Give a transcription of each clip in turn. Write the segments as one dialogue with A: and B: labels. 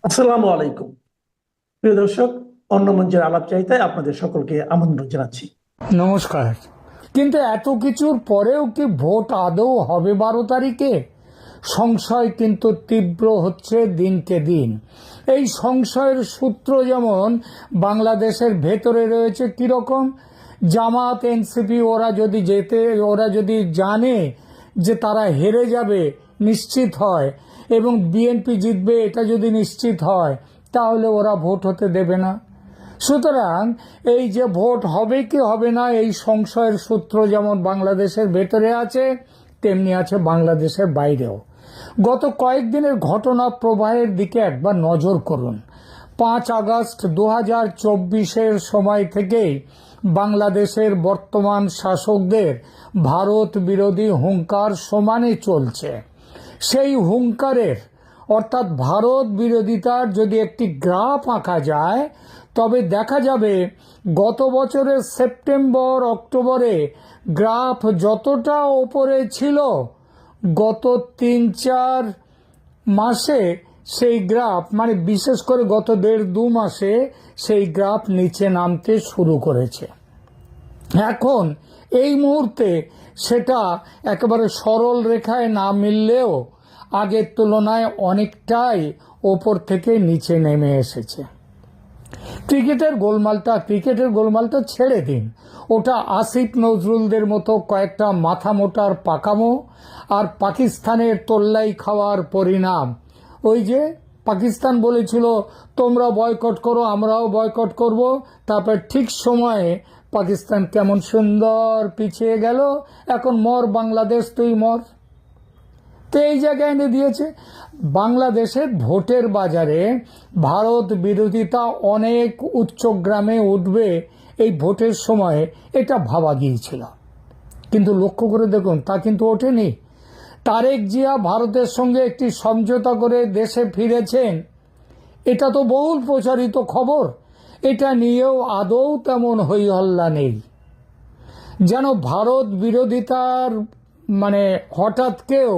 A: আসসালামু আলাইকুম। প্রিয় দর্শক, অন্য মঞ্চের আলাপ চাইতায় আপনাদের সকলকে আমন্ত্রণ জানাচ্ছি।
B: নমস্কার। কিন্তু এত কিছুর পরেও কি ভোট আদৌ হবে 12 তারিখে? সংশয় কিন্তু তীব্র হচ্ছে দিনকে দিন। এই সংশয়ের সূত্র যেমন বাংলাদেশের ভেতরে রয়েছে কিরকম, জামাত এনসিপি ওরা যদি জানে যে তারা হেরে যাবে নিশ্চিত হয় এবং বিএনপি জিতবে এটা যদি নিশ্চিত হয়, তাহলে ওরা ভোট হতে দেবে না। সুতরাং এই যে ভোট হবে কি হবে না এই সংশয়ের সূত্র যেমন বাংলাদেশের ভেতরে আছে, তেমনি আছে বাংলাদেশের বাইরেও। গত কয়েকদিনের ঘটনা প্রবাহের দিকে একবার নজর করুন। 5 আগস্ট 2024-এর সময় থেকেই বাংলাদেশের বর্তমান শাসকদের ভারত বিরোধী হুঙ্কার সমানে চলছে। সেই হুঙ্কারের অর্থাৎ ভারত বিরোধিতার যদি একটি গ্রাফ আঁকা যায়, তবে দেখা যাবে গত বছরের সেপ্টেম্বর অক্টোবরে গ্রাফ যতটা ওপরে ছিল, গত 3-4 মাসে সেই গ্রাফ বিশেষ করে গত 1.5-2 মাসে সেই গ্রাফ নিচে নামতে শুরু করেছে। এখন এই মুহূর্তে সেটা একেবারে সরল রেখায় না মিললেও আগের তুলনায় অনেকটাই ওপর থেকে নিচে নেমে এসেছে। ক্রিকেটের গোলমালটা ছেড়ে দিন, ওটা আসিফ নজরুলদের মতো কয়েকটা মাথা মোটার পাকামো আর পাকিস্তানের তোল্লাই খাওয়ার পরিণাম। ওই যে পাকিস্তান বলেছিল তোমরা বয়কট করো, আমরাও বয়কট করব, তারপর ঠিক সময়ে পাকিস্তান কেমন সুন্দর পিছিয়ে গেল, এখন মর বাংলাদেশ তুই মর। তো এই জায়গায় এনে দিয়েছে। বাংলাদেশের ভোটের বাজারে ভারত বিরোধিতা অনেক উচ্চগ্রামে উঠবে এই ভোটের সময়, এটা ভাবা গিয়েছিল। কিন্তু লক্ষ্য করে দেখুন, তা কিন্তু ওঠেনি। তারেক জিয়া ভারতের সঙ্গে একটি সমঝোতা করে দেশে ফিরেছেন, এটা তো বহুল প্রচারিত খবর। এটা নিয়েও আদৌ তেমন হইহল্লা নেই। যেন ভারত বিরোধিতার হঠাৎ কেউ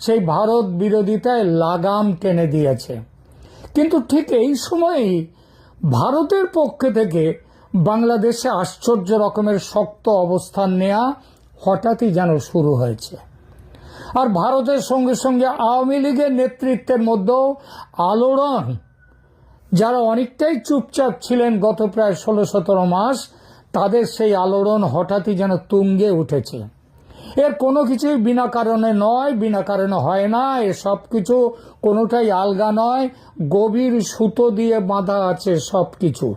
B: সেই ভারত বিরোধিতায় লাগাম টেনে দিয়েছে। কিন্তু ঠিক এই সময়ই ভারতের পক্ষ থেকে বাংলাদেশে আশ্চর্য রকমের শক্ত অবস্থান নেওয়া হঠাৎই যেন শুরু হয়েছে। আর ভারতের সঙ্গে সঙ্গে আওয়ামী লীগের নেতৃত্বের মধ্যেও আলোড়ন। যারা অনেকটাই চুপচাপ ছিলেন গত প্রায় 16-17 মাস, তাদের সেই আলোড়ন হঠাৎই যেন তুঙ্গে উঠেছে। এর কোনো কিছুই বিনা কারণে নয়, বিনা কারণে হয় না। এ সব কিছু কোনোটাই আলগা নয়, গভীর সুতো দিয়ে বাঁধা আছে সব কিছু।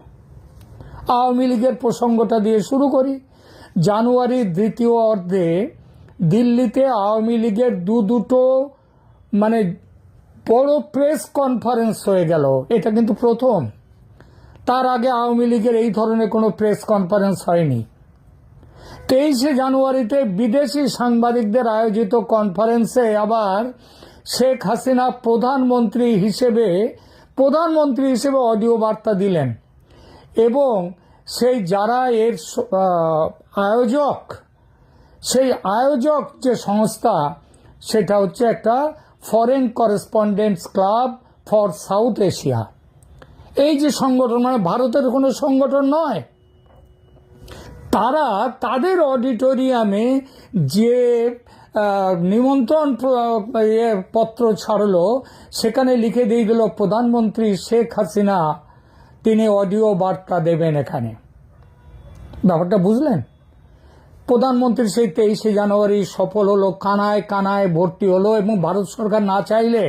B: আওয়ামী লীগের প্রসঙ্গটা দিয়ে শুরু করি। জানুয়ারির দ্বিতীয় অর্ধে দিল্লিতে আওয়ামী লীগের দুটো বড় প্রেস কনফারেন্স হয়ে গেল। এটা কিন্তু প্রথম। তার আগে আওয়ামী লীগের এই ধরনের কোনো প্রেস কনফারেন্স হয়নি। 23শে জানুয়ারিতে বিদেশি সাংবাদিকদের আয়োজিত কনফারেন্সে আবার শেখ হাসিনা প্রধানমন্ত্রী হিসেবে অডিও বার্তা দিলেন এবং সেই যারা এর আয়োজক, সেই আয়োজক যে সংস্থা, সেটা হচ্ছে একটা foreign correspondents club for south Asia. এই যে সংগঠন ভারতের কোনো সংগঠন নয়, তারা তাদের অডিটোরিয়ামে যে নিমন্ত্রণ পত্র ছাড়লো, সেখানে লিখে দিয়ে দিল প্রধানমন্ত্রী শেখ হাসিনা তিনি অডিও বার্তা দেবেন এখানে। ব্যাপারটা বুঝলেন? প্রধানমন্ত্রী সেই 23শে জানুয়ারি সফল হলো, কানায় কানায় ভর্তি হলো এবং ভারত সরকার না চাইলে,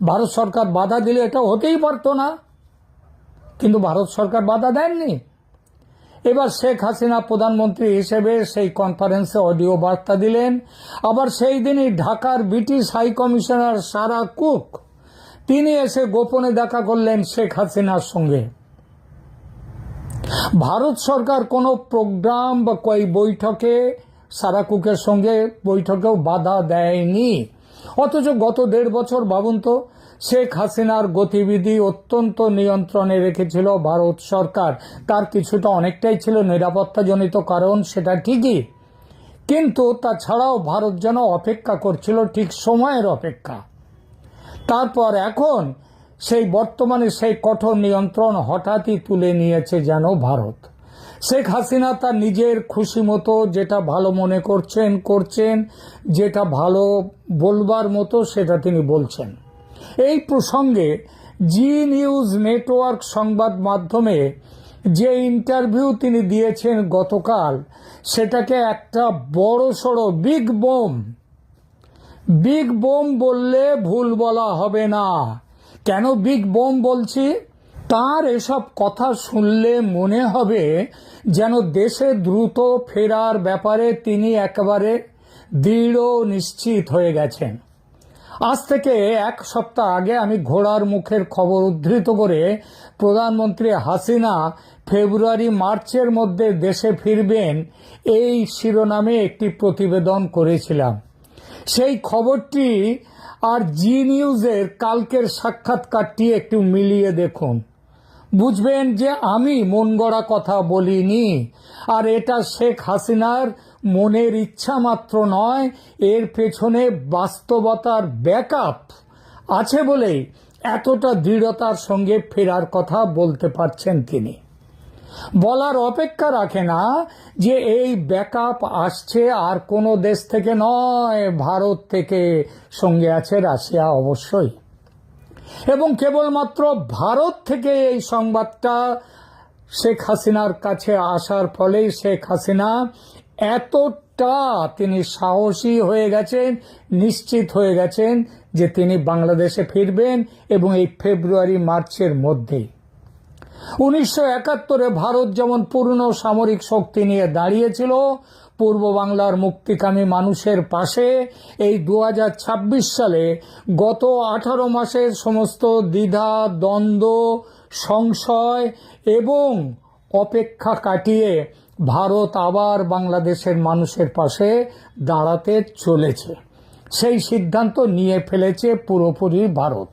B: ভারত সরকার বাধা দিলে এটা হতেই পারতো না, কিন্তু ভারত সরকার বাধা দেননি। এবার শেখ হাসিনা প্রধানমন্ত্রী হিসেবে সেই কনফারেন্সে অডিও বার্তা দিলেন। আবার সেই দিনই ঢাকার British high commissioner Sarah Cook তিনি এসে গোপনে দেখা করলেন শেখ হাসিনার সঙ্গে। ভারত সরকার কোনো প্রোগ্রাম বা বৈঠকে সারা কুকের সঙ্গে বৈঠকেও বাধা দেয়নি। অথচ গত 1.5 বছর ভাবুন তো, শেখ হাসিনার গতিবিধি অত্যন্ত নিয়ন্ত্রণে রেখেছিল ভারত সরকার। তার কিছুটা অনেকটাই ছিল নিরাপত্তাজনিত কারণ, সেটা ঠিকই, কিন্তু তাছাড়াও ভারত যেন অপেক্ষা করছিল, ঠিক সময়ের অপেক্ষা। তারপর এখন সেই বর্তমানে সেই কঠোর নিয়ন্ত্রণ হঠাৎই তুলে নিয়েছে যেন ভারত। শেখ হাসিনা তার নিজের খুশি মতো যেটা ভালো মনে করছেন, যেটা ভালো বলবার মতো সেটা তিনি বলছেন। এই প্রসঙ্গে জি নিউজ নেটওয়ার্ক সংবাদ মাধ্যমে যে ইন্টারভিউ তিনি দিয়েছেন গতকাল, সেটাকে একটা বড়সড় বিগ বোম বললে ভুল বলা হবে না। কেন বিগ বোম বলছি? তার এসব কথা শুনলে মনে হবে যেন দেশে দ্রুত ফেরার ব্যাপারে তিনি একেবারে দৃঢ় নিশ্চিত হয়ে গেছেন। আজ থেকে এক সপ্তাহ আগে আমি ঘোড়ার মুখের খবর উদ্ধৃত করে প্রধানমন্ত্রী হাসিনা ফেব্রুয়ারি মার্চের মধ্যে দেশে ফিরবেন এই শিরোনামে একটি প্রতিবেদন করেছিলাম। সেই খবরটি আর জি নিউজের কালকের সাক্ষাৎকারটি একটু মিলিয়ে দেখুন, বুঝবেন যে আমি মন গড়া কথা বলিনি। আর এটা শেখ হাসিনার মনের ইচ্ছা মাত্র নয়, এর পেছনে বাস্তবতার ব্যাকআপ আছে বলেই এতটা দৃঢ়তার সঙ্গে ফেরার কথা বলতে পারছেন তিনি। বলার অপেক্ষা রাখে না যে এই ব্যাকআপ আসছে আর কোনো দেশ থেকে নয়, ভারত থেকে, সঙ্গে আছে রাশিয়া অবশ্যই। এবং কেবলমাত্র ভারত থেকে এই সংবাদটা শেখ হাসিনার কাছে আসার ফলেই শেখ হাসিনা এতটা তিনি সাহসী হয়ে গেছেন, নিশ্চিত হয়ে গেছেন যে তিনি বাংলাদেশে ফিরবেন এবং এই ফেব্রুয়ারি মার্চের মধ্যেই। 1971 ভারত যেমন পূর্ণ সামরিক শক্তি নিয়ে দাঁড়িয়েছিল পূর্ব বাংলার মুক্তিকামী মানুষের পাশে, এই 2026 সালে গত 18 মাসের সমস্ত দ্বিধা, দ্বন্দ্ব, সংশয় এবং অপেক্ষা কাটিয়ে ভারত আবার বাংলাদেশের মানুষের পাশে দাঁড়াতে চলেছে। সেই সিদ্ধান্ত নিয়ে ফেলেছে পুরোপুরি ভারত।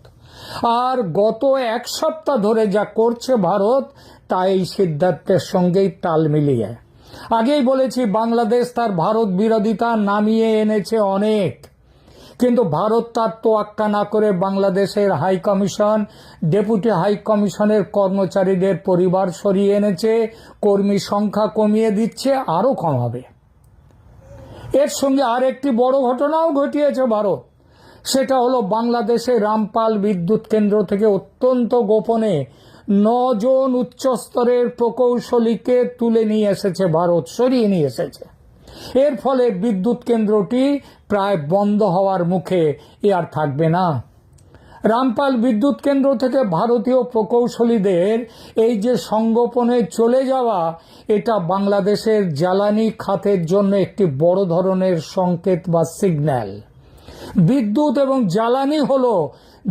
B: আর গত এক সপ্তাহ ধরে যা করছে ভারত, তা এই সিদ্ধান্তের সঙ্গেই তাল মিলিয়ে। আগেই বলেছি, বাংলাদেশ তার ভারত বিরোধিতা নামিয়ে এনেছে অনেক, কিন্তু ভারত তার তোয়াক্কা না করে বাংলাদেশের হাই কমিশন, ডেপুটি হাই কমিশনের কর্মচারীদের পরিবার সরিয়ে এনেছে, কর্মী সংখ্যা কমিয়ে দিচ্ছে, আরও কমাবে। এর সঙ্গে আর একটি বড় ঘটনাও ঘটিয়েছে ভারত। সেটা হলো বাংলাদেশে রামপাল বিদ্যুৎ কেন্দ্র থেকে অত্যন্ত গোপনে 9 জন উচ্চস্তরের প্রকৌশলীকে তুলে নিয়ে এসেছে ভারত, সরিয়ে নিয়ে এসেছে। এর ফলে বিদ্যুৎ কেন্দ্রটি প্রায় বন্ধ হওয়ার মুখে, এ আর থাকবে না। রামপাল বিদ্যুৎ কেন্দ্র থেকে ভারতীয় প্রকৌশলীদের এই যে সংগোপনে চলে যাওয়া, এটা বাংলাদেশের জ্বালানি খাতের জন্য একটি বড় ধরনের সংকেত বা সিগন্যাল। বিদ্যুৎ এবং জ্বালানি হলো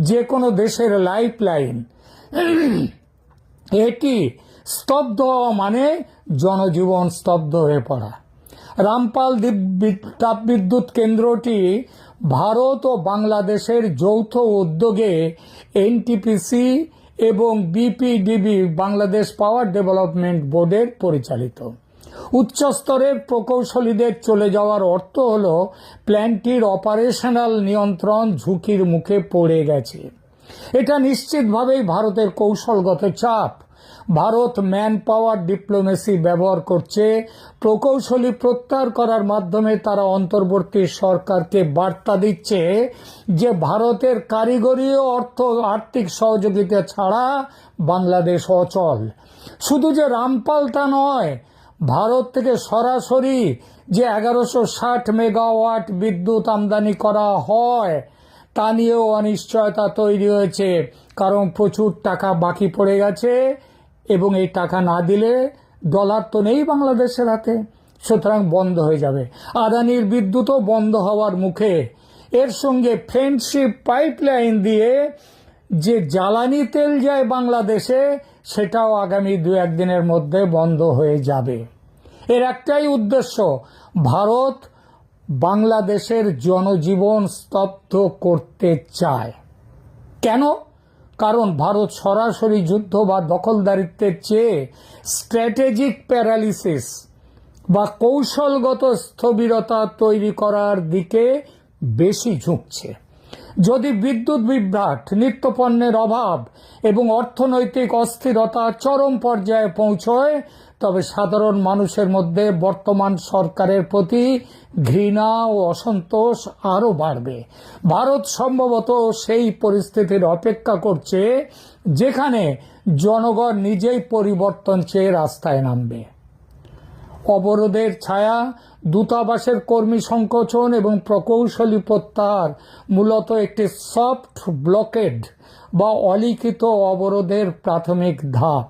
B: যে কোনো দেশের লাইফলাইন। এটি স্তব্ধ হওয়া মানে জনজীবন স্তব্ধ হয়ে পড়া। রামপাল তাপবিদ্যুৎ কেন্দ্রটি ভারত ও বাংলাদেশের যৌথ উদ্যোগে এনটিপিসি এবং বিপিডিবি বাংলাদেশ পাওয়ার ডেভেলপমেন্ট বোর্ডের পরিচালিত। উচ্চস্তরের প্রকৌশলীদের চলে যাওয়ার অর্থ হল প্ল্যান্টটির অপারেশনাল নিয়ন্ত্রণ ঝুঁকির মুখে পড়ে গেছে। এটা নিশ্চিতভাবেই ভারতের কৌশলগত চাপ। ভারত ম্যান পাওয়ার ডিপ্লোমেসি ব্যবহার করছে। প্রকৌশলী প্রত্যাহার করার মাধ্যমে তারা অন্তর্বর্তী সরকারকে বার্তা দিচ্ছে যে ভারতের কারিগরি ও আর্থিক সহযোগিতা ছাড়া বাংলাদেশ অচল। শুধু যে রামপাল তা নয়, ভারত থেকে সরাসরি যে 1160 মেগাওয়াট বিদ্যুৎ আমদানি করা হয়, তা নিয়েও অনিশ্চয়তা তৈরি হয়েছে। কারণ প্রচুর টাকা বাকি পড়ে গেছে এবং এই টাকা না দিলে ডলার তো নেই বাংলাদেশের হাতে, সুতরাং বন্ধ হয়ে যাবে। আদানির বিদ্যুৎও বন্ধ হওয়ার মুখে। এর সঙ্গে ফ্রেন্ডশিপ পাইপলাইন দিয়ে যে জ্বালানি তেল যায় বাংলাদেশে, সেটাও আগামী 2-1 দিনের মধ্যে বন্ধ হয়ে যাবে। এর একটাই উদ্দেশ্য, ভারত বাংলাদেশের জনজীবন স্তব্ধ করতে চায়। কেন? কারণ ভারত সরাসরি যুদ্ধ বা দখলদারিত্বের চেয়ে স্ট্র্যাটেজিক প্যারালিসিস বা কৌশলগত স্থবিরতা তৈরি করার দিকে বেশি ঝুঁকছে। যদি বিদ্যুৎ বিভ্রাট, নিত্যপণ্যের অভাব এবং অর্থনৈতিক অস্থিরতা চরম পর্যায়ে পৌঁছয়, তবে সাধারণ মানুষের মধ্যে বর্তমান সরকারের প্রতি ঘৃণা ও অসন্তোষ আরও বাড়বে। ভারত সম্ভবত সেই পরিস্থিতির অপেক্ষা করছে যেখানে জনগণ নিজেই পরিবর্তন চেয়ে রাস্তায় নামবে। অবরোধের ছায়া, দূতাবাসের কর্মী সংকোচন এবং প্রকৌশলী প্রত্যাহার মূলত একটি সফট ব্লকেড বা অলিখিত অবরোধের প্রাথমিক ধাপ।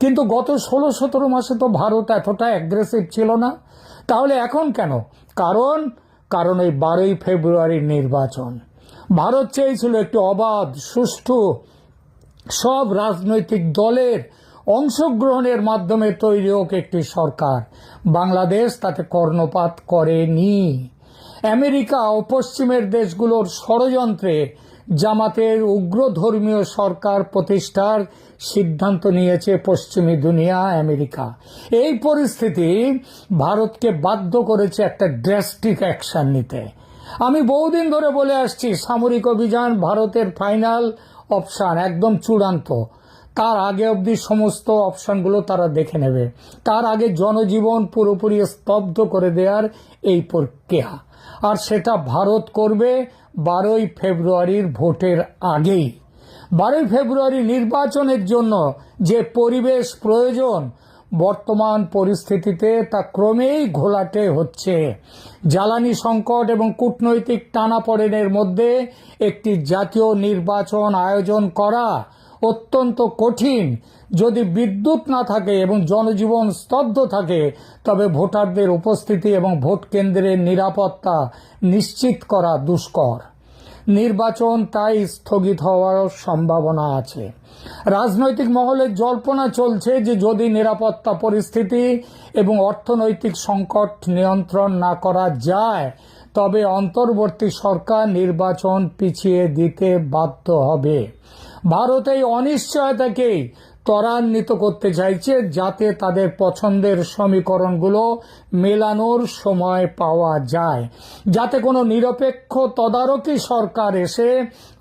B: কিন্তু গত 16-17 মাসে তো ভারত এতটা অ্যাগ্রেসিভ ছিল না। তাহলে এখন কেন? কারণ এই 12ই ফেব্রুয়ারির নির্বাচন। ভারত চেয়েছিল একটি অবাধ, সুষ্ঠু, সব রাজনৈতিক দলের অংশগ্রহণের মাধ্যমে তৈরি হোক একটি সরকার। বাংলাদেশ তাতে কর্ণপাত করেনি। আমেরিকা ও পশ্চিমের দেশগুলোর ষড়যন্ত্রে জামাতের উগ্র ধর্মীয় সরকার প্রতিষ্ঠার সিদ্ধান্ত নিয়েছে পশ্চিমী দুনিয়া, আমেরিকা। এই পরিস্থিতি ভারতকে বাধ্য করেছে একটা ড্রাস্টিক অ্যাকশন নিতে। আমি বহুদিন ধরে বলে আসছি, সামরিক অভিযান ভারতের ফাইনাল অপশন, একদম চূড়ান্ত। তার আগে অবধি সমস্ত অপশনগুলো তারা দেখে নেবে। তার আগে জনজীবন পুরোপুরি স্তব্ধ করে দেওয়ার এই প্রক্রিয়া, আর সেটা ভারত করবে 12ই ফেব্রুয়ারির ভোটের আগেই। 12ই ফেব্রুয়ারি নির্বাচনের জন্য যে পরিবেশ প্রয়োজন, বর্তমান পরিস্থিতিতে তা ক্রমেই ঘোলাটে হচ্ছে। জ্বালানি সংকট এবং কূটনৈতিক টানাপোড়েনের মধ্যে একটি জাতীয় নির্বাচন আয়োজন করা অত্যন্ত কঠিন। যদি বিদ্যুৎ না থাকে এবং জনজীবন স্তব্ধ থাকে, তবে ভোটারদের উপস্থিতি এবং ভোট কেন্দ্রের নিরাপত্তা নিশ্চিত করা দুষ্কর। নির্বাচন তাই স্থগিত হওয়ার সম্ভাবনা আছে। রাজনৈতিক মহলে জল্পনা চলছে যে যদি নিরাপত্তা পরিস্থিতি এবং অর্থনৈতিক সংকট নিয়ন্ত্রণ না করা যায়, তবে অন্তর্বর্তী সরকার নির্বাচন পিছিয়ে দিতে বাধ্য হবে। ভারত এই অনিশ্চয়তাকেই ত্বরান্বিত করতে চাইছে, যাতে তাদের পছন্দের সমীকরণগুলো মেলানোর সময় পাওয়া যায়, যাতে কোনো নিরপেক্ষ তদারকি সরকার এসে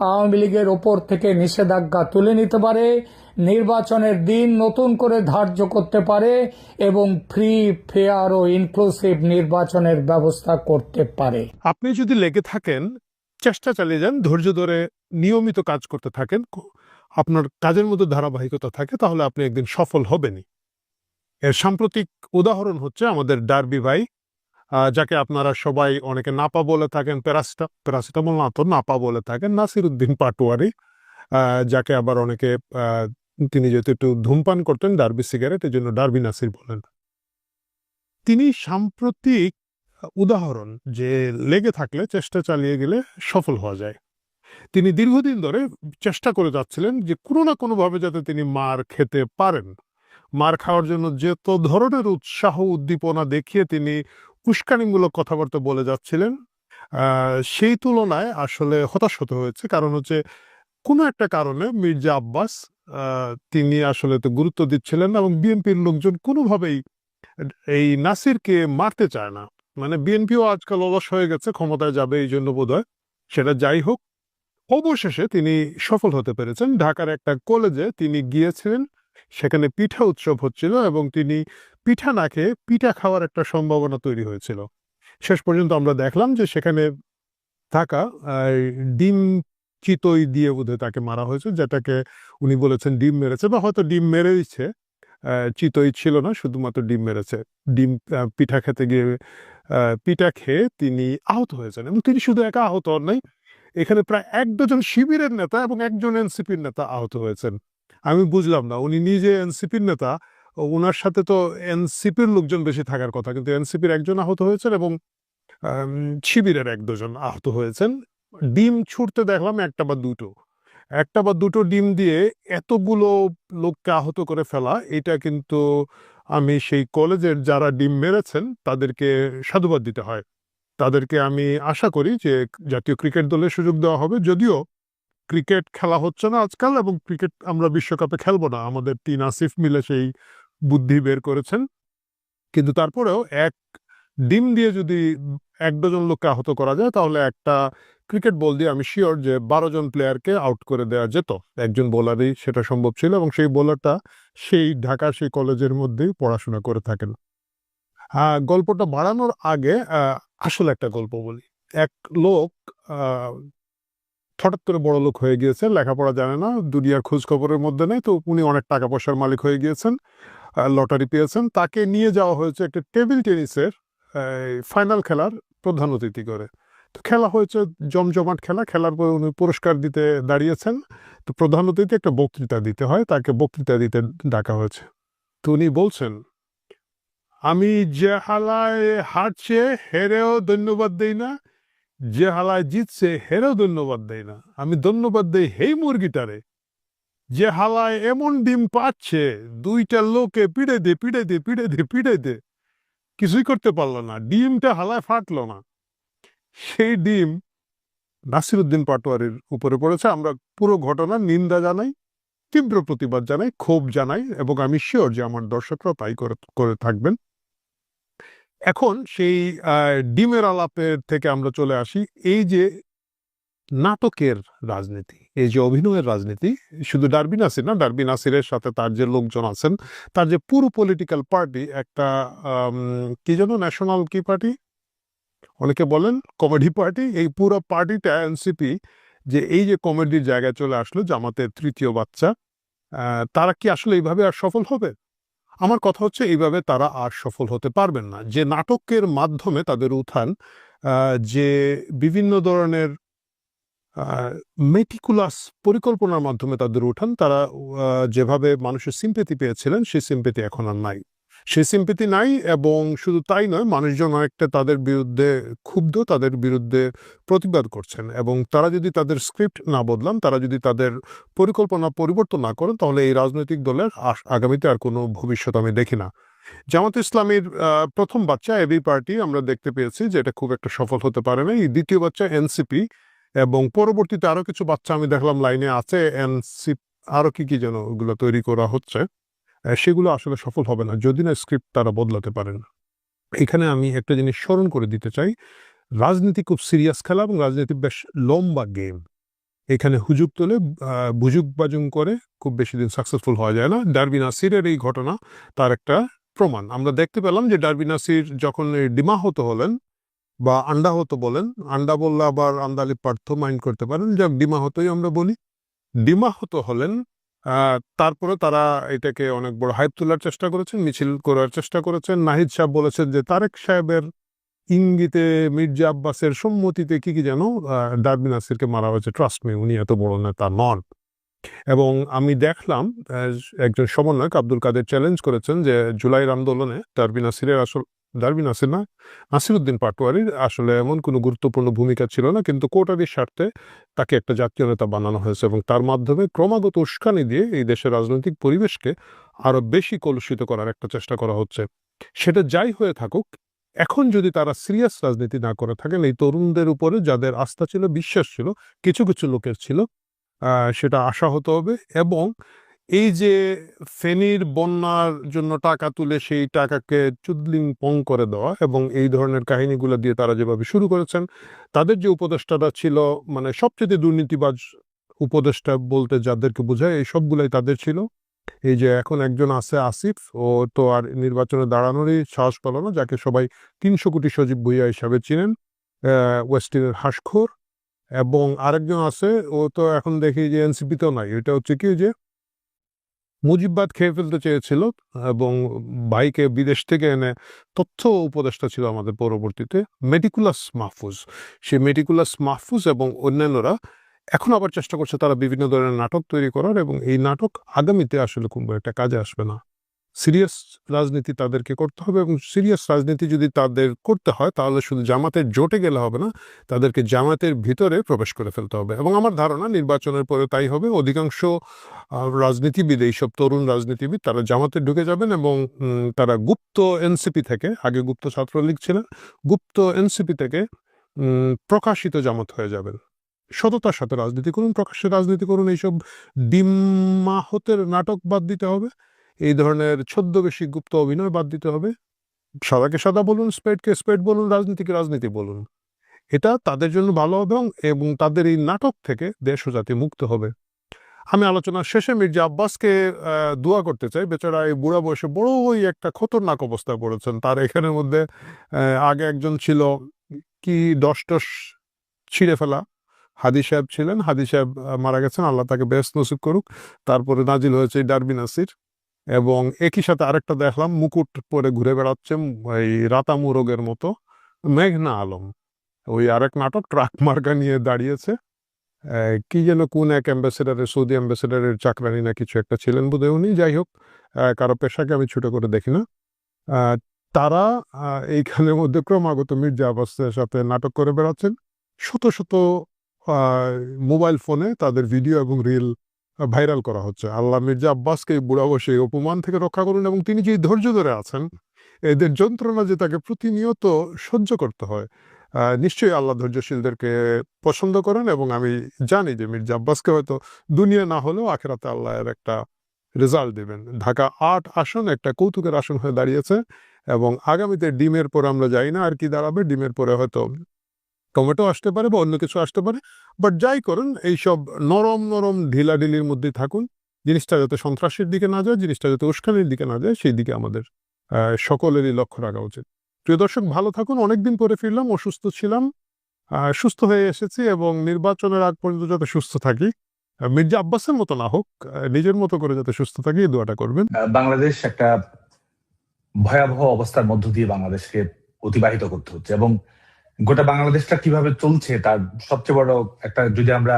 B: আওয়ামী লীগের ওপর থেকে নিষেধাজ্ঞা তুলে নিতে পারে, নির্বাচনের দিন নতুন করে ধার্য করতে পারে এবং ফ্রি, ফেয়ার ও ইনক্লুসিভ নির্বাচনের ব্যবস্থা করতে পারে।
C: আপনি যদি লেগে থাকেন, চেষ্টা চালিয়ে যান, ধৈর্য ধরে নিয়মিত কাজ করতে থাকেন, আপনার কাজের মধ্যে ধারাবাহিকতা থাকে, তাহলে আপনি একদিন সফল হবেনই। এর সাম্প্রতিক উদাহরণ হচ্ছে আমাদের ডার্বি ভাই, যাকে আপনারা সবাই অনেকে নাপা বলে থাকেন, প্যারাসিটামল না তো নাপা বলে থাকেন, নাসিরউদ্দিন পাটোয়ারি, যাকে আবার অনেকে তিনি যেহেতু একটু ধূমপান করতেন, ডার্বি সিগারেট, এই জন্য ডার্বি নাসির বলেন। তিনি সাম্প্রতিক উদাহরণ যে লেগে থাকলে, চেষ্টা চালিয়ে গেলে সফল হওয়া যায়। তিনি দীর্ঘদিন ধরে চেষ্টা করে যাচ্ছিলেন যে কোনো না কোনোভাবে যাতে তিনি মার খেতে পারেন। মার খাওয়ার জন্য যত ধরনের উৎসাহ উদ্দীপনা দেখিয়ে তিনি উস্কানিমূলক কথাবার্তা বলে যাচ্ছিলেন, সেই তুলনায় আসলে হতাশ হতে হয়েছে। কারণ হচ্ছে কোনো একটা কারণে মির্জা আব্বাস তিনি আসলে তো গুরুত্ব দিচ্ছিলেন না, এবং বিএনপির লোকজন কোনোভাবেই এই নাসিরকে মারতে চায় না। মানে বিএনপিও আজকাল অলস হয়ে গেছে, ক্ষমতায় যাবে এই জন্য বোধহয়। সেটা যাই হোক, অবশেষে তিনি সফল হতে পেরেছেন। ঢাকার একটা কলেজে তিনি গিয়েছিলেন, সেখানে পিঠা উৎসব হচ্ছিল এবং তিনি পিঠা না খেয়ে পিঠা খাওয়ার একটা সম্ভাবনা তৈরি হয়েছিল। শেষ পর্যন্ত আমরা দেখলাম যে সেখানে থাকা ডিম চিতই দিয়ে বোধহয় তাকে মারা হয়েছে, যেটাকে উনি বলেছেন ডিম মেরেছে, বা হয়তো ডিম মেরে দিচ্ছে, চিতই ছিল না, শুধুমাত্র ডিম মেরেছে। ডিম পিঠা খেতে গিয়ে পিঠা খেয়ে তিনি আহত হয়েছেন, এবং তিনি শুধু একা আহত হন নাই, এখানে প্রায় 1 ডজন শিবিরের নেতা এবং 1 জন এনসিপির নেতা আহত হয়েছেন। আমি বুঝলাম না, উনি নিজে এনসিপির নেতা, ওনার সাথে তো এনসিপির লোকজন বেশি থাকার কথা, কিন্তু এনসিপির 1 জন আহত হয়েছেন এবং শিবিরের 1-2 জন আহত হয়েছেন। ডিম ছুটতে দেখলাম একটা বা দুটো ডিম দিয়ে এতগুলো লোককে আহত করে ফেলা, এটা কিন্তু আমি সেই কলেজের যারা ডিম মেরেছেন তাদেরকে সাধুবাদ দিতে হয়। তাদেরকে আমি আশা করি যে জাতীয় ক্রিকেট দলে সুযোগ দেওয়া হবে, যদিও ক্রিকেট খেলা হচ্ছে না আজকাল, এবং ক্রিকেট আমরা বিশ্বকাপে খেলবো না, আমাদের 3 আসিফ মিলে সেই বুদ্ধি বের করেছেন। কিন্তু তারপরেও এক ডিম দিয়ে যদি 1 ডজন লোককে আহত করা যায়, তাহলে একটা ক্রিকেট বল দিয়ে আমি শিওর যে 12 জন প্লেয়ারকে আউট করে দেওয়া যেত, একজন বোলারই সেটা সম্ভব ছিল, এবং সেই বোলারটা সেই ঢাকার সেই কলেজের মধ্যেই পড়াশোনা করে থাকেন। গল্পটা বাড়ানোর আগে আসলে একটা গল্প বলি। এক লোক হঠাৎ করে বড় লোক হয়ে গিয়েছে, লেখাপড়া জানে না, দুনিয়ার খোঁজ খবরের মধ্যে নেই, তো উনি অনেক টাকা পয়সার মালিক হয়ে গিয়েছেন, লটারি পেয়েছেন, তাকে নিয়ে যাওয়া হয়েছে একটা টেবিল টেনিসের ফাইনাল খেলার প্রধান অতিথি করে। তো খেলা হয়েছে, জমজমাট খেলা, খেলার পর উনি পুরস্কার দিতে দাঁড়িয়েছেন। তো প্রধান অতিথি একটা বক্তৃতা দিতে হয়, তাকে বক্তৃতা দিতে ডাকা হয়েছে। তো উনি বলছেন, আমি যে হালায় হারছে হেরেও ধন্যবাদ দেই না, যে হালায় জিতছে হেরেও ধন্যবাদ দেই না, আমি ধন্যবাদ দেই হেই মুরগিটারে, যে হালায় এমন ডিম পাচ্ছে 2টা লোকে পিড়ে দে পিড়ে দে পিড়ে দে পিড়ে দে, কিছুই করতে পারলো না, ডিমটা হালায় ফাটলো না। সেই ডিম নাসিরউদ্দিন পাটোয়ারির উপরে পড়েছে। আমরা পুরো ঘটনার নিন্দা জানাই, তীব্র প্রতিবাদ জানাই, ক্ষোভ জানাই, এবং আমি শিওর যে আমার দর্শকরা তাই করে থাকবেন। এখন সেই ডিমের আলাপের থেকে আমরা চলে আসি এই যে নাটকের রাজনীতি, এই যে অভিনয়ের রাজনীতি। শুধু ডারবি নাসির না, ডারবি নাসিরের সাথে তার যে লোকজন আছেন, তার যে পুরো পলিটিক্যাল পার্টি, একটা কি যেন ন্যাশনাল কি পার্টি অনেকে বলেন, কমেডি পার্টি, এই পুরো পার্টিটা এনসিপি যে এই যে কমেডির জায়গায় চলে আসলো, জামাতের তৃতীয় বাচ্চা, তারা কি আসলে এইভাবে আর সফল হবে? আমার কথা হচ্ছে এইভাবে তারা আর সফল হতে পারবেন না। যে নাটকের মাধ্যমে তাদের উত্থান, যে বিভিন্ন ধরনের মেটিকুলাস পরিকল্পনার মাধ্যমে তাদের উঠান, তারা যেভাবে মানুষের সিম্পেথি পেয়েছিলেন সেই সিম্পেথি এখন আর নাই, সেই সিম্পেথি নাই। এবং শুধু তাই নয়, মানুষজন অনেকটা তাদের বিরুদ্ধে ক্ষুব্ধ, তাদের বিরুদ্ধে প্রতিবাদ করছেন, এবং তারা যদি তাদের স্ক্রিপ্ট না বদলান, তারা যদি তাদের পরিকল্পনা পরিবর্তন না করেন, তাহলে এই রাজনৈতিক দলের আগামীতে আর কোনো ভবিষ্যৎ আমি দেখি না। জামাত ইসলামীর প্রথম বাচ্চা এবি পার্টি আমরা দেখতে পেয়েছি যে এটা খুব একটা সফল হতে পারে না। এই দ্বিতীয় বাচ্চা এনসিপি, এবং পরবর্তীতে আরো কিছু বাচ্চা আমি দেখলাম লাইনে আছে, এনসিপি আরো কি কি যেন ওগুলো তৈরি করা হচ্ছে, সেগুলো আসলে সফল হবে না যদি না স্ক্রিপ্ট তারা বদলাতে পারেন। এখানে আমি একটা জিনিস স্মরণ করে দিতে চাই, রাজনীতি খুব সিরিয়াস খেলা, এবং রাজনীতি বেশ লম্বা গেম। এখানে হুজুগ তোলে, বুজুগ বাজুং করে খুব বেশি দিন সাকসেসফুল হওয়া যায় না। ডারবি নাসিরের এই ঘটনা তার একটা প্রমাণ। আমরা দেখতে পেলাম যে ডারবি নাসির যখন ডিমাহত হলেন, বা আন্ডা হতো বলেন, আন্ডা বললে আবার আন্দালি পার্থ মাইন্ড করতে পারেন, যাক ডিমাহতই আমরা বলি, ডিমাহত হলেন, তারপরে তারা এটাকে অনেক বড় হাইপ তোলার চেষ্টা করেছেন, মিছিল করার চেষ্টা করেছেন। নাহিদ সাহেব বলেছেন যে তারেক সাহেবের ইঙ্গিতে, মির্জা আব্বাসের সম্মতিতে কি কি যেন ডারবি নাসিরকে মারা হয়েছে, ট্রাস্ট মি, উনি এত বড় নেতা নন। এবং আমি দেখলাম একজন সমন্বয়ক আব্দুল কাদের চ্যালেঞ্জ করেছেন যে জুলাইয়ের আন্দোলনে ডারবি নাসিরের ডারবি নাসির না, নাসিরউদ্দিন পাটোয়ারির আসলে এমন কোনো গুরুত্বপূর্ণ ভূমিকা ছিল না, কিন্তু কোটারির স্বার্থে তাকে একটা জাতীয় নেতা বানানো হয়েছে, এবং তার মাধ্যমে ক্রমাগত উস্কানি দিয়ে এই দেশের রাজনৈতিক পরিবেশকে আরো বেশি কলুষিত করার একটা চেষ্টা করা হচ্ছে। সেটা যাই হয়ে থাকুক, এখন যদি তারা সিরিয়াস রাজনীতি না করে থাকেন, এই তরুণদের উপরে যাদের আস্থা ছিল, বিশ্বাস ছিল, কিছু কিছু লোকের ছিল, সেটা আশাহত হবে। এবং এই যে ফেনীর বন্যার জন্য টাকা তুলে সেই টাকাকে চুদলিং পং করে দেওয়া, এবং এই ধরনের কাহিনীগুলো দিয়ে তারা যেভাবে শুরু করেছেন, তাদের যে উপদেষ্টাটা ছিল, মানে সবচেয়ে দুর্নীতিবাজ উপদেষ্টা বলতে যাদেরকে বোঝায়, এই সবগুলাই তাদের ছিল। এই যে এখন একজন আছে আসিফ, ও তো আর নির্বাচনে দাঁড়ানোরই সাহস পেল না, যাকে সবাই 300 কোটি সজীব ভুইয়া হিসাবে চিনেন, ওয়েস্টিনের হাসখোর। এবং আরেকজন আছে, ও তো এখন দেখি যে এনসিপিতেও নাই, এটা হচ্ছে কি যে মুজিববাদ খেয়ে ফেলতে চেয়েছিল, এবং ভাইকে বিদেশ থেকে এনে তথ্য উপদেষ্টা ছিল আমাদের পরবর্তীতে মেটিকুলাস মাহফুজ। সেই মেটিকুলাস মাহফুজ এবং অন্যান্যরা এখন আবার চেষ্টা করছে তারা বিভিন্ন ধরনের নাটক তৈরি করার, এবং এই নাটক আগামীতে আসলে খুব একটা কাজে আসবে না। সিরিয়াস রাজনীতি তাদেরকে করতে হবে, এবং সিরিয়াস রাজনীতি যদি তাদের করতে হয় তাহলে শুধু জামাতের জোটে গেলে হবে না, তাদেরকে জামাতের ভিতরে প্রবেশ করে ফেলতে হবে। এবং আমার ধারণা নির্বাচনের পরে তাই হবে। অধিকাংশ রাজনীতিবিদ, এইসব তরুণ রাজনীতিবিদ, তারা জামাতে ঢুকে যাবেন, এবং তারা গুপ্ত এনসিপি থেকে, আগে গুপ্ত ছাত্রলীগ ছিলেন, গুপ্ত এনসিপি থেকে প্রকাশিত জামাত হয়ে যাবেন। সততার সাথে রাজনীতি করুন, প্রকাশ্যে রাজনীতি করুন, এইসব ডিমাহতের নাটক বাদ দিতে হবে, এই ধরনের ছদ্মবেশী গুপ্ত অভিনয় বাদ দিতে হবে। সাদাকে সাদা বলুন, স্পেডকে স্পেড বলুন, রাজনীতিকে রাজনীতি বলুন। এটা তাদের জন্য ভালো হবে এবং তাদের এই নাটক থেকে দেশ ও জাতি মুক্ত হবে। আমি আলোচনার শেষে মির্জা আব্বাসকে দোয়া করতে চাই। বেচারা এই বুড়া বয়সে বড়ই একটা খতরনাক অবস্থায় পড়েছেন। তার এখানের মধ্যে আগে একজন ছিল কি টস ছিঁড়ে ফেলা, হাদি সাহেব ছিলেন। হাদি সাহেব মারা গেছেন, আল্লাহ তাকে বেহেশত নসিব করুক। তারপরে নাজিল হয়েছে এই ডারবি নাসির, এবং একই সাথে আরেকটা দেখলাম মুকুট পরে ঘুরে বেড়াচ্ছে এই রাতামু রোগের মতো, মেঘনা আলম। ওই আরেক নাটক ট্রাক মার্কা নিয়ে দাঁড়িয়েছে। কি যেন কোন এক অ্যাম্বাসেডারের, সৌদি অ্যাম্বাসেডারের চাকরানি না কিছু একটা ছিলেন বোধহয় উনি। যাই হোক, কারো পেশাকে আমি ছোট করে দেখি না। তারা এইখানের মধ্যে ক্রমাগত মির্জা আব্বাসের সাথে নাটক করে বেড়াচ্ছেন। শত শত মোবাইল ফোনে তাদের ভিডিও এবং রিল ভাইরাল করা হচ্ছে। আল্লাহ মির্জা আব্বাসকে এই বুড়া বয়সে এই অপমান থেকে রক্ষা করুন, এবং তিনি যে ধৈর্য ধরে আছেন, এদের যন্ত্রণা যে তাকে প্রতিনিয়ত সহ্য করতে হয়, নিশ্চয়ই আল্লাহ ধৈর্যশীলদেরকে পছন্দ করেন। এবং আমি জানি যে মির্জা আব্বাসকে হয়তো দুনিয়া না হলেও আখেরাতে আল্লাহ এর একটা রেজাল্ট দেবেন। ঢাকা ৮ আসন একটা কৌতুকের আসন হয়ে দাঁড়িয়েছে, এবং আগামীতে ডিমের পরে আমরা যাই না আর কি দাঁড়াবে। ডিমের পরে হয়তো টমেটো আসতে পারে বা অন্য কিছু আসতে পারে, বাট যাই করুন এইসব নরম নরম ঢিলাঢিলির মধ্যেই থাকুন। জিনিসটা যাতে সন্ত্রাসের দিকে না যায়, জিনিসটা যাতে উস্কানির দিকে না যায়, সেই দিকে আমাদের সকলেরই লক্ষ্য রাখা উচিত। প্রিয় দর্শক, ভালো থাকুন। অনেকদিন পরে ফিরলাম, অসুস্থ ছিলাম, সুস্থ হয়ে এসেছি, এবং নির্বাচনের আগ পর্যন্ত যাতে সুস্থ থাকি, মির্জা আব্বাসের মতো না হোক, নিজের মতো করে যাতে সুস্থ থাকি, এই দোয়াটা করবেন।
D: বাংলাদেশ একটা ভয়াবহ অবস্থার মধ্য দিয়ে বাংলাদেশকে অতিবাহিত করতে হচ্ছে, এবং গোটা বাংলাদেশটা কিভাবে চলছে তার সবচেয়ে বড় একটা, যদি আমরা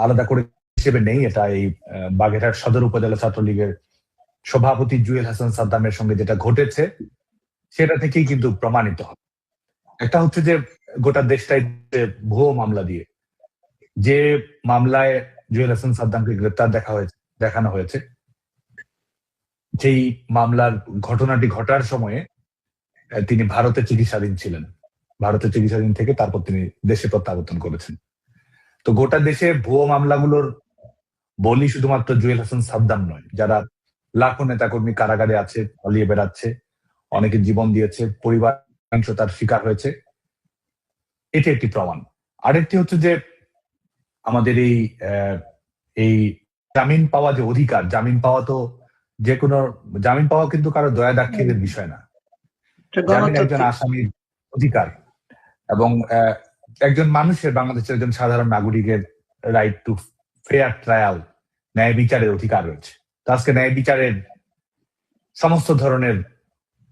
D: আলাদা করে হিসেবে নেই, এটা এই বাগেরহাট সদর উপজেলা ছাত্রলীগের সভাপতি জুয়েল হাসান সাদ্দামের সঙ্গে যেটা ঘটেছে সেটা থেকেই কিন্তু প্রমাণিত হবে। একটা হচ্ছে যে গোটা দেশটাই ভুয়ো মামলা দিয়ে, যে মামলায় জুয়েল হাসান সাদ্দামকে গ্রেপ্তার দেখানো হয়েছে, যেই মামলার ঘটনাটি ঘটার সময়ে তিনি ভারতে চিকিৎসাধীন ছিলেন। ভারতে চিকিৎসাধীন থেকে তারপর তিনি দেশে প্রত্যাবর্তন করেছেন। তো গোটা দেশে ভুয়ো মামলাগুলোর বলি শুধুমাত্র জুয়েল হাসান সাদ্দাম নয়, যারা লাখো নেতাকর্মী কারাগারে আছে, পালিয়ে বেড়াচ্ছে, অনেকে জীবন দিয়েছে, পরিবার সহিংসতার শিকার হয়েছে, এটি একটি প্রমাণ। আরেকটি হচ্ছে যে আমাদের এই জামিন পাওয়া যে অধিকার, জামিন পাওয়া তো যে কোনো জামিন পাওয়া কিন্তু কারো দয়া দাক্ষিণের বিষয় না। জামিন একজন আসামির অধিকার, এবং একজন মানুষের, বাংলাদেশের একজন সাধারণ নাগরিকের রাইট টু ফেয়ার ট্রায়াল, ন্যায় বিচারের অধিকার রয়েছে। তো আজকে ন্যায় বিচারের সমস্ত ধরনের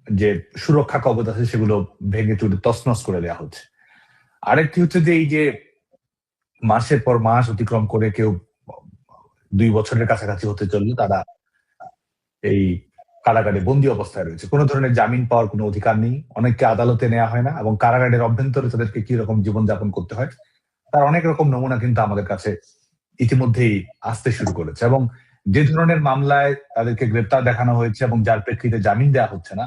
D: যে সুরক্ষা কবচ আছে সেগুলো ভেঙে চুরে তছনছ করে দেওয়া হচ্ছে। আরেকটি হচ্ছে যে এই যে মাসের পর মাস অতিক্রম করে কেউ 2 বছরের কাছাকাছি হতে চললে তারা এই কারাগারে বন্দী অবস্থায় রয়েছে, কোনো ধরনের জামিন পাওয়ার কোনো অধিকার নেই, অনেককে আদালতে নেওয়া হয় না, এবং কারাগারের অভ্যন্তরে তাদেরকে কি রকম জীবনযাপন করতে হয় তার অনেক রকম নমুনা কিন্তু আমাদের কাছে ইতিমধ্যেই আসতে শুরু করেছে। এবং যে ধরনের মামলায় তাদেরকে গ্রেপ্তার দেখানো হয়েছে এবং যার প্রেক্ষিতে জামিন দেওয়া হচ্ছে না,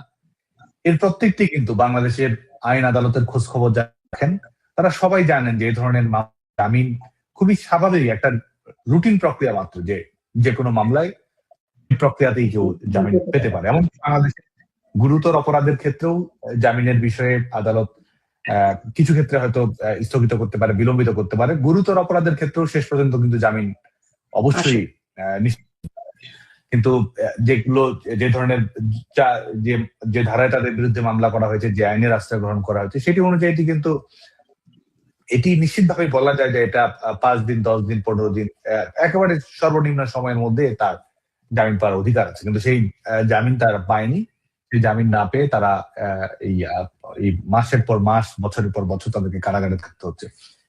D: এর প্রত্যেকটি কিন্তু বাংলাদেশের আইন আদালতের খোঁজ খবর রাখেন, তারা সবাই জানেন যে এই ধরনের জামিন খুবই স্বাভাবিক একটা রুটিন প্রক্রিয়া মাত্র, যে কোনো মামলায় প্রক্রিয়াতেই কেউ জামিন পেতে পারে। এমন বাংলাদেশের গুরুতর অপরাধের ক্ষেত্রেও জামিনের বিষয়ে আদালত কিছু ক্ষেত্রে হয়তো স্থগিত করতে পারে, বিলম্বিত করতে পারে। গুরুতর অপরাধের ক্ষেত্রেও শেষ পর্যন্ত কিন্তু জামিন অবশ্যই কিন্তু যেগুলো, যে ধরনের যে ধারায় তাদের বিরুদ্ধে মামলা করা হয়েছে, যে আইনের আশ্রয় গ্রহণ করা হয়েছে, সেটি অনুযায়ী কিন্তু এটি নিশ্চিতভাবে বলা যায় যে এটা 5 দিন, 10 দিন, 15 দিন, একেবারে সর্বনিম্ন সময়ের মধ্যে তার জামিন পাওয়ার অধিকার আছে। কিন্তু সেই জামিন তারা পায়নি। সেই জামিন না পেয়ে তারা এই মাসের পর মাস, বছরের পর বছর তাদেরকে কারাগারে থাকতে হচ্ছে,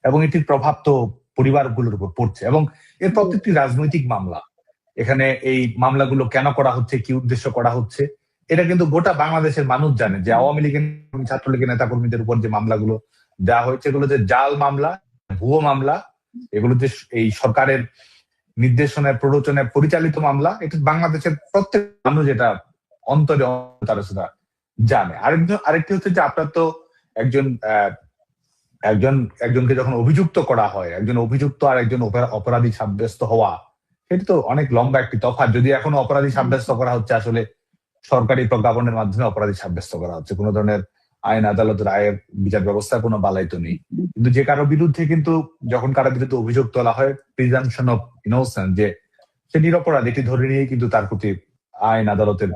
D: এবং এটির প্রভাব তো পরিবারগুলোর উপর পড়ছে। এবং এর প্রত্যেকটি রাজনৈতিক মামলা। এখানে এই মামলাগুলো কেন করা হচ্ছে, কি উদ্দেশ্য করা হচ্ছে, এটা কিন্তু গোটা বাংলাদেশের মানুষ জানে। যে আওয়ামী লীগের, ছাত্রলীগের নেতাকর্মীদের উপর যে মামলাগুলো দেওয়া হয়েছে, এগুলো যে জাল মামলা, ভুয়ো মামলা, এগুলো যে এই সরকারের নির্দেশনায়, প্ররোচনায় পরিচালিত মামলা, এটা বাংলাদেশের প্রত্যেক মানুষ এটা অন্তরে তারা সেটা জানে। আরেকটি হচ্ছে যে আপনার তো একজনকে যখন অভিযুক্ত করা হয়, একজন অভিযুক্ত আর একজন অপরাধী সাব্যস্ত হওয়া, সেটা তো অনেক লম্বা একটি তফাৎ। যদি এখনো অপরাধী সাব্যস্ত করা হচ্ছে, আসলে সরকারি প্রজ্ঞাপনের মাধ্যমে অপরাধী সাব্যস্ত করা হচ্ছে, কোনো ধরনের আইন আদালতের রায়ের বিচার ব্যবস্থার কোনো বালাই তো নেই। কিন্তু যে কারো বিরুদ্ধে কিন্তু যখন কারো বিরুদ্ধে অভিযোগ তোলা হয়, প্রিজাম্পশন অফ ইনোসেন্স, যে সে নিরপরাধ, এটি ধরে নিয়ে কিন্তু তার প্রতি আইন আদালতের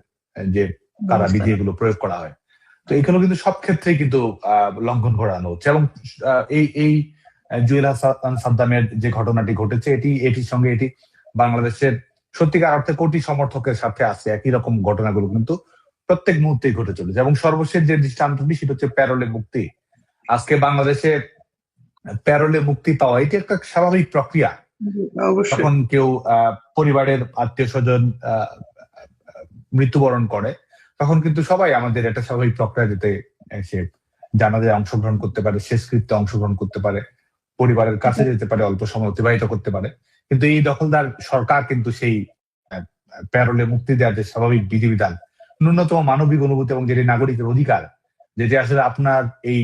D: যে কারাবিধি এগুলো প্রয়োগ করা হয়। তো এগুলো কিন্তু সব ক্ষেত্রেই কিন্তু লঙ্ঘন ঘটানো হচ্ছে। এবং এই জুয়েল হাসান সাদ্দামের যে ঘটনাটি ঘটেছে, এটির সঙ্গে এটি বাংলাদেশের সত্যিকার অর্থে কোটি সমর্থকের সাথে আছে। একই রকম ঘটনাগুলো কিন্তু প্রত্যেক মুহূর্তেই ঘটে চলেছে। এবং সর্বশেষ যে দৃষ্টান্তটি সেটা হচ্ছে প্যারোলে মুক্তি। আজকে বাংলাদেশে প্যারোলে মুক্তি পাওয়া এটি একটা স্বাভাবিক প্রক্রিয়া। যখন কেউ পরিবারের আত্মীয় স্বজন মৃত্যুবরণ করে, তখন কিন্তু সবাই আমাদের একটা স্বাভাবিক প্রক্রিয়া যেতে সে জানাজায় অংশগ্রহণ করতে পারে, শেষকৃত্যে অংশগ্রহণ করতে পারে, পরিবারের কাছে যেতে পারে, অল্প সময় অতিবাহিত করতে পারে। কিন্তু এই দখলদার সরকার কিন্তু সেই প্যারোলে মুক্তি দেওয়ার যে স্বাভাবিক বিধিবিধান, ন্যূনতম মানবিক অনুভূতি এবং যেটি নাগরিকের অধিকার, যেটি আসলে আপনার এই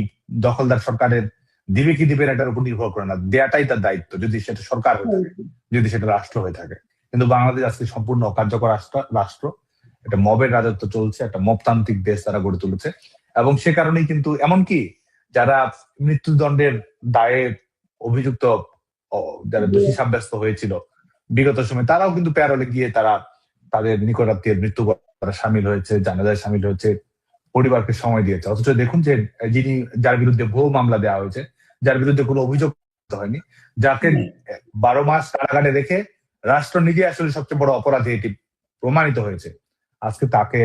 D: দখলদার সরকারের দিবে কি দিবে এটার উপর নির্ভর করে না, দেয়াটাই তার দায়িত্ব, যদি সেটা সরকার হয়ে থাকে, যদি সেটা রাষ্ট্র হয়ে থাকে। কিন্তু বাংলাদেশ আজকে সম্পূর্ণ অকার্যকর রাষ্ট্র, একটা মবের রাজত্ব চলছে, একটা মবতান্ত্রিক দেশ তারা গড়ে তুলেছে। এবং সে কারণেই কিন্তু এমনকি যারা মৃত্যুদণ্ডের দায়ে অভিযুক্ত, যারা দোষী সাব্যস্ত হয়েছিল বিগত সময়, তারাও কিন্তু প্যারোলে গিয়ে তারা তাদের নিকটাত্মীয়ের মৃত্যু তারা সামিল হয়েছে, জানাজায় সামিল হয়েছে, পরিবারকে সময় দিয়েছে। অথচ দেখুন যে যার বিরুদ্ধে ভুয়ো মামলা দেওয়া হয়েছে, যার বিরুদ্ধে কোনো অভিযোগ হয়নি, যাকে 12 মাস কারাগারে রেখে রাষ্ট্র নিজে আসলে সবচেয়ে বড় অপরাধী এটি প্রমাণিত হয়েছে, আজকে তাকে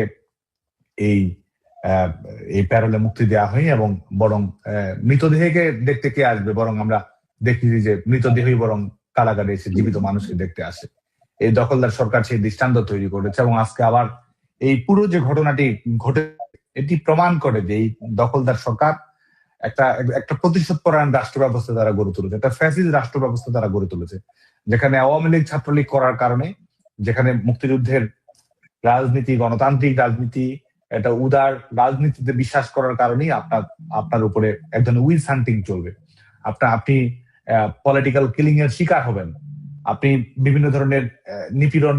D: এই প্যারোলে মুক্তি দেওয়া হয়নি। এবং বরং মৃতদেহকে দেখতে কে আসবে, বরং আমরা দেখি যে মৃতদেহই বরং কারাগারে এসে জীবিত মানুষকে দেখতে আসে। এই দখলদার সরকার সেই দৃষ্টান্ত তৈরি করেছে। এবং আজকে আবার এই পুরো যে ঘটনাটি ঘটে, এটি প্রমাণ করে যে এই দখলদার সরকার একটা প্রতিশোধ পরায়ণ রাষ্ট্র ব্যবস্থা তারা গড়ে তুলেছে, একটা ফ্যাসিস্ট রাষ্ট্র ব্যবস্থা তারা গড়ে তুলেছে, যেখানে আওয়ামী লীগ ছাত্রলীগ করার কারণে, যেখানে মুক্তিযুদ্ধের রাজনীতি, গণতান্ত্রিক রাজনীতি, একটা উদার রাজনীতিতে বিশ্বাস করার কারণেই আপনার উপরে এক ধরনের উইজ হান্টিং চলবে। আপনি পলিটিক্যাল কিলিং এর শিকার হবেন, আপনি বিভিন্ন ধরনের নিপীড়ন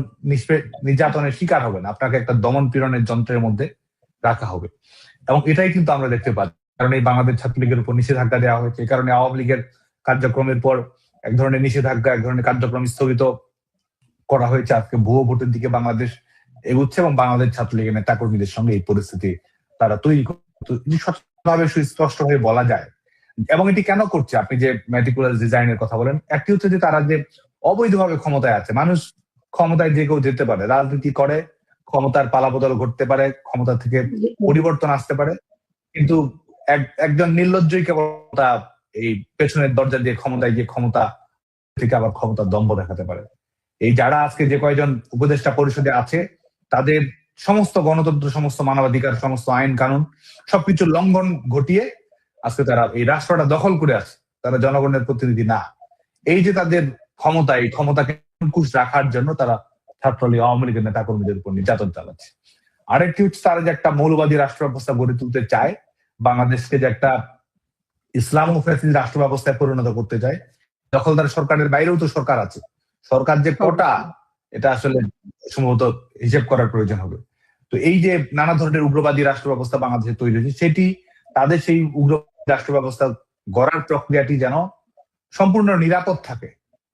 D: নির্যাতনের শিকার হবেন, আপনাকে একটা দমন পীড়নের যন্ত্রের মধ্যে রাখা হবে। এবং এটাই কিন্তু আমরা দেখতে পাচ্ছি, কারণ এই বাংলাদেশ ছাত্রলীগের উপর নিষেধাজ্ঞা দেওয়া হয়েছে। এই কারণে আওয়ামী লীগের কার্যক্রমের পর এক ধরনের নিষেধাজ্ঞা, এক ধরনের কার্যক্রম স্থগিত করা হয়েছে। আজকে ভুয়ো ভোটের দিকে বাংলাদেশ এগুচ্ছে এবং বাংলাদেশ ছাত্রলীগের নেতাকর্মীদের সঙ্গে এই পরিস্থিতি তারা তৈরি ভাবে সুস্পষ্ট হয়ে বলা যায়। এবং এটি কেন করছে, আপনি যে ম্যাটিকুলাস ডিজাইনের কথা বলেন, একটি হচ্ছে যে তারা যে অবৈধভাবে ক্ষমতায় আছে, মানুষ ক্ষমতায় যে কেউ যেতে পারে, রাজনীতি করে, ক্ষমতার পালাবদল ঘটতে পারে, ক্ষমতা থেকে পরিবর্তন আসতে পারে, কিন্তু একজন নির্লজ্জই কেবল এই পেছনের দরজা দিয়ে ক্ষমতায় গিয়ে ক্ষমতা থেকে আবার ক্ষমতার দম্ভ দেখাতে পারে। এই যারা আজকে যে কয়জন উপদেষ্টা পরিষদে আছে, তাদের সমস্ত গণতন্ত্র, সমস্ত মানবাধিকার, সমস্ত আইন কানুন সবকিছু লঙ্ঘন ঘটিয়ে আজকে তারা এই রাষ্ট্রটা দখল করে আছে। তারা জনগণের প্রতিনিধি না। এই যে তাদের ক্ষমতা, এই ক্ষমতাকে অঙ্কুশ রাখার জন্য তারা ছাত্রলীগ, আওয়ামী লীগের নেতা কর্মীদের উপর নির্যাতন চালাচ্ছে। আরেকটি হচ্ছে তারা যে একটা মৌলবাদী রাষ্ট্র ব্যবস্থা গড়ে তুলতে চায়, বাংলাদেশকে যে একটা ইসলামোফ্যাসিস্ট রাষ্ট্র ব্যবস্থায় পরিণত করতে চায়। দখলদার সরকারের বাইরেও তো সরকার আছে, সরকার যে কোটা, এটা আসলে সম্ভবত হিসেব করার প্রয়োজন হবে। তো এই যে নানা ধরনের উগ্রবাদী রাষ্ট্র ব্যবস্থা বাংলাদেশে তৈরি হয়েছে, সেটি তাদের সেই উগ্রবাদী রাষ্ট্র ব্যবস্থা গড়ার প্রক্রিয়াটি যেন সম্পূর্ণ নিরাপদ থাকে,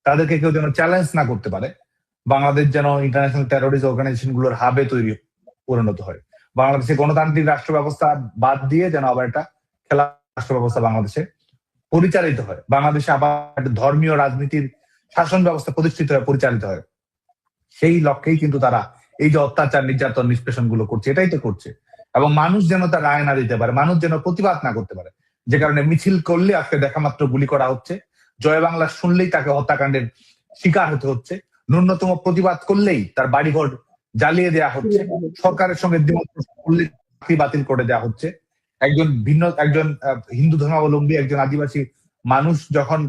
D: তাদেরকে কেউ যেন চ্যালেঞ্জ না করতে পারে। বাংলাদেশ যেন ইন্টারন্যাশনাল টেরোরিস্ট অর্গানাইজেশন গুলোর হাবে পরিণত হয়। বাংলাদেশে গণতান্ত্রিক রাষ্ট্র ব্যবস্থা বাদ দিয়ে যেন আবার একটা খেলা রাষ্ট্র ব্যবস্থা বাংলাদেশে পরিচালিত হয়, বাংলাদেশে আবার একটা ধর্মীয় রাজনীতির শাসন ব্যবস্থা প্রতিষ্ঠিত হয়, পরিচালিত হয়। সেই লক্ষ্যেই কিন্তু তারা এই যে অত্যাচার, নির্যাতন, নিষ্পেষণ গুলো করছে, এটাই তো করছে। এবং মানুষ যেন তার রায় না দিতে পারে, মানুষ যেন প্রতিবাদ না করতে পারে, যে কারণে মিছিল করলে আজকে দেখা মাত্র গুলি করা হচ্ছে, জয় বাংলা শুনলেই তাকে হত্যাকাণ্ডের শিকার হতে হচ্ছে, ন্যূনতম প্রতিবাদ করলেই তার বাড়িঘর জ্বালিয়ে দেওয়া হচ্ছে, সরকারের সঙ্গে দ্বিমত করলে বাতিল করে দেওয়া হচ্ছে। একজন হিন্দু ধর্মাবলম্বী, একজন আদিবাসী মানুষ যখন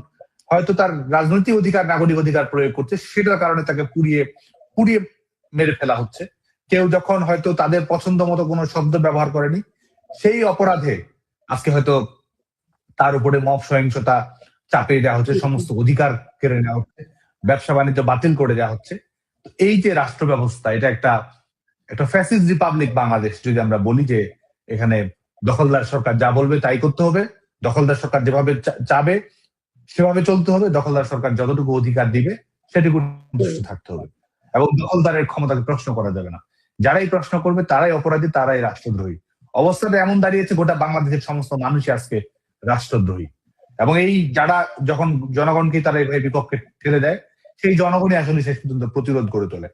D: হয়তো তার রাজনৈতিক অধিকার, নাগরিক অধিকার প্রয়োগ করছে, সেটার কারণে তাকে পুড়িয়ে মেরে ফেলা হচ্ছে। কেউ যখন হয়তো তাদের পছন্দ মতো কোনো শব্দ ব্যবহার করেনি, সেই অপরাধে আজকে হয়তো তার উপরে মব সহিংসতা চাপিয়ে দেওয়া হচ্ছে, সমস্ত অধিকার কেড়ে নেওয়া হচ্ছে, ব্যবসা বাণিজ্য বাতিল করে দেওয়া হচ্ছে। এই যে রাষ্ট্র ব্যবস্থা, এটা একটা ফ্যাসিস্ট রিপাবলিক বাংলাদেশ যদি আমরা বলি, যে এখানে দখলদার সরকার যা বলবে তাই করতে হবে, দখলদার সরকার যেভাবে চাবে সেভাবে চলতে হবে, দখলদার সরকার যতটুকু অধিকার দিবে সেটুকু সন্তুষ্ট থাকতে হবে, এবং দখলদারের ক্ষমতাকে প্রশ্ন করা যাবে না। যারাই প্রশ্ন করবে তারাই অপরাধী, তারাই রাষ্ট্রদ্রোহী। অবস্থাটা এমন দাঁড়িয়েছে গোটা বাংলাদেশের সমস্ত মানুষই আজকে রাষ্ট্রদ্রোহী, এবং এই যারা যখন জনগণকে তারা এভাবে বিপক্ষে ঠেলে দেয় সেই জনগণই আসলে শেষ পর্যন্ত প্রতিরোধ গড়ে তোলে।